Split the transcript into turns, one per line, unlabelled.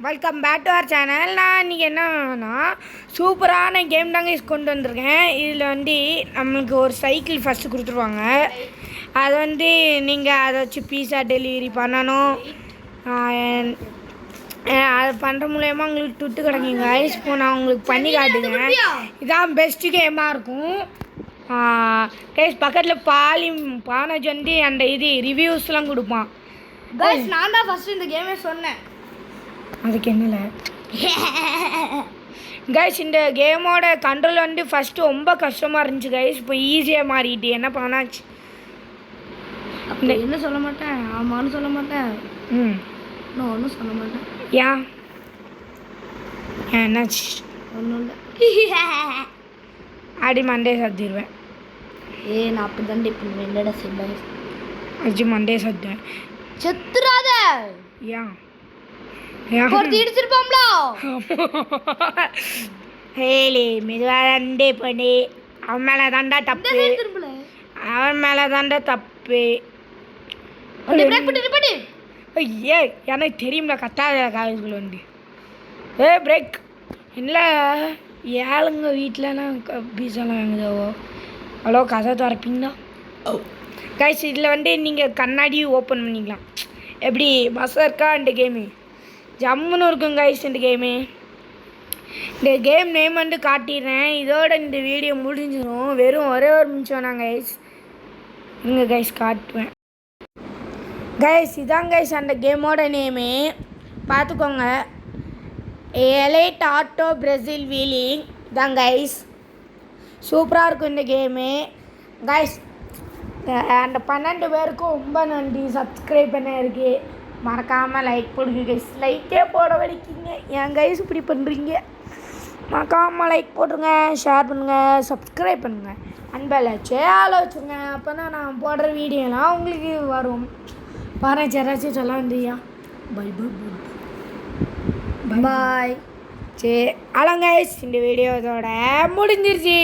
Welcome back to our channel. நான் இன்றைக்கி என்னன்னா சூப்பரான கேம் தாங்க கொண்டு வந்திருக்கேன். இதில் நம்மளுக்கு ஒரு சைக்கிள் ஃபஸ்ட்டு கொடுத்துருவாங்க. அதை நீங்கள் அதை வச்சு பீஸா டெலிவரி பண்ணணும். அது பண்ணுற மூலயமா உங்களுக்கு துட்டு கிடைக்குங்க. இப்போ நான் உங்களுக்கு பண்ணி காட்டுங்க. இதான் பெஸ்ட்டு கேமாக இருக்கும். பக்கத்தில் பானஜ் அந்த ரிவ்யூஸ்லாம் கொடுப்பான்.
நான் தான் ஃபஸ்ட்டு இந்த கேமே சொன்னேன்.
அதுக்கு என்னல கைஸ், இந்த கேமோட கண்ட்ரோல் ஃபஸ்ட்டு ரொம்ப கஷ்டமாக இருந்துச்சு கைஸ். இப்போ ஈஸியாக மாறிட்டு என்ன பண்ணாச்சு.
என்ன சொல்ல மாட்டேன், ஆமான்னு சொல்ல மாட்டேன். நான் ஒன்றும் சொல்ல மாட்டேன்.
ஏன் என்னாச்சு?
ஒன்றும் இல்லை.
அடி மண்டே சத்திடுவேன்.
நான் அப்படி தான் இப்போ என்னடா சொல்ல
அடிச்சு மண்டே சத்துவேன்.
செத்துறாத.
ஏன்
இடிச்சிருப்போம்ல.
ஹேலி மெதுவாக பண்ணி அவன் மேலே தாண்டா தப்பு. அவன் மேலே தாண்டா தப்பு. ஐயே எனக்கு தெரியும்ல கத்தாத காலேஜுக்குள்ள பிரேக் இல்லை. ஏழுங்க வீட்டிலலாம் பீஸெல்லாம் வாங்குதாவோ. அவ்வளோ கதை திறப்பீங்களா கைஸ்? இதில் நீங்கள் கண்ணாடி ஓப்பன் பண்ணிக்கலாம். எப்படி மசா இருக்கா இந்த கேமு? ஜம்முன்னு இருக்கும் கைஸ் இந்த கேமு. இந்த கேம் நேம் காட்டிடுறேன். இதோட இந்த வீடியோ முடிஞ்சிடும். வெறும் ஒரே ஒரு நிமிஷம் நான் கைஸ் இங்கே கைஸ் காட்டுவேன். கைஸ் இதான் கைஸ் அந்த கேமோட நேமு, பார்த்துக்கோங்க. எலைட் ஆட்டோ பிரேசில் வீலிங் தான் கைஸ். சூப்பராக இருக்கும் இந்த கேமு கைஸ். அந்த 12 பேருக்கும் ரொம்ப நன்றி. சப்ஸ்கிரைப் பண்ண இருக்கு, மறக்காமல் லைக் போடுங்க கைஸ். லைக்கே போட வலிக்கிங்க என் கைஸ் இப்படி பண்ணுறீங்க. மறக்காமல் லைக் போட்டுருங்க, ஷேர் பண்ணுங்கள், சப்ஸ்கிரைப் பண்ணுங்கள், அன்பில் சேலை வச்சுருங்க. அப்போ தான் நான் போடுற வீடியோலாம் உங்களுக்கு வரும். பாருங்க யாராச்சும் சொல்ல வந்தியா? Bye bye bye bye. சரி அலங்கைஸ், இந்த வீடியோ இதோட முடிஞ்சிருச்சு.